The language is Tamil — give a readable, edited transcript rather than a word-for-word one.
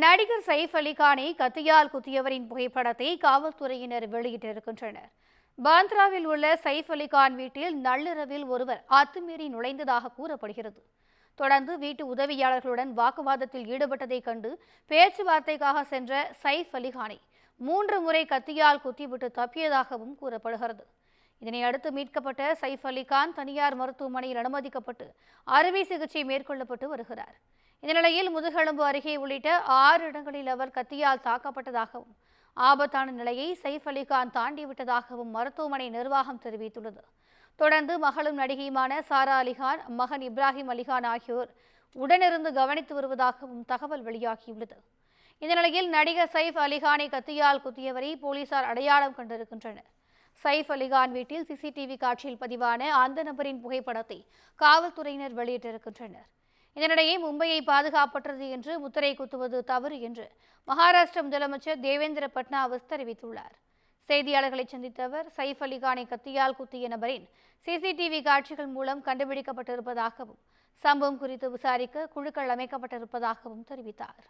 நடிகர் சைஃப் அலிகானை கத்தியால் குத்தியவரின் புகைப்படத்தை காவல்துறையினர் வெளியிட்டிருக்கின்றனர். பாந்த்ராவில் உள்ள சைஃப் அலிகான் வீட்டில் நள்ளிரவில் ஒருவர் அத்துமீறி நுழைந்ததாக கூறப்படுகிறது. தொடர்ந்து வீட்டு உதவியாளர்களுடன் வாக்குவாதத்தில் ஈடுபட்டதைக் கண்டு பேச்சுவார்த்தைக்காக சென்ற சைஃப் அலிகானை 3 முறை கத்தியால் குத்திவிட்டு தப்பியதாகவும் கூறப்படுகிறது. இதனையடுத்து மீட்கப்பட்ட சைஃப் அலிகான் தனியார் மருத்துவமனையில் அனுமதிக்கப்பட்டு அறுவை சிகிச்சை மேற்கொள்ளப்பட்டு வருகிறார். இந்த நிலையில் முதுகெலும்பு அருகே உள்ளிட்ட 6 இடங்களில் அவர் கத்தியால் தாக்கப்பட்டதாகவும் ஆபத்தான நிலையை சைஃப் அலிகான் தாண்டிவிட்டதாகவும் மருத்துவமனை நிர்வாகம் தெரிவித்துள்ளது. தொடர்ந்து மகளும் நடிகையுமான சாரா அலிகான், மகன் இப்ராஹிம் அலிகான் ஆகியோர் உடனிருந்து கவனித்து வருவதாகவும் தகவல் வெளியாகியுள்ளது. இந்த நிலையில் நடிகர் சைஃப் அலிகானை கத்தியால் குத்தியவரை போலீசார் அடையாளம் கண்டிருக்கின்றனர். சைஃப் அலிகான் வீட்டில் சிசிடிவி காட்சியில் பதிவான அந்த நபரின் புகைப்படத்தை காவல்துறையினர் வெளியிட்டிருக்கின்றனர். இதனிடையே மும்பையை பாதுகாப்பற்றது என்று முத்திரை குத்துவது தவறு என்று மகாராஷ்டிர முதலமைச்சர் தேவேந்திர பட்னாவிஸ் தெரிவித்துள்ளார். செய்தியாளர்களை சந்தித்த அவர் சைஃப் அலிகானை கத்தியால் குத்திய நபரின் சிசிடிவி காட்சிகள் மூலம் கண்டுபிடிக்கப்பட்டிருப்பதாகவும் சம்பவம் குறித்து விசாரிக்க குழுக்கள் அமைக்கப்பட்டிருப்பதாகவும் தெரிவித்தார்.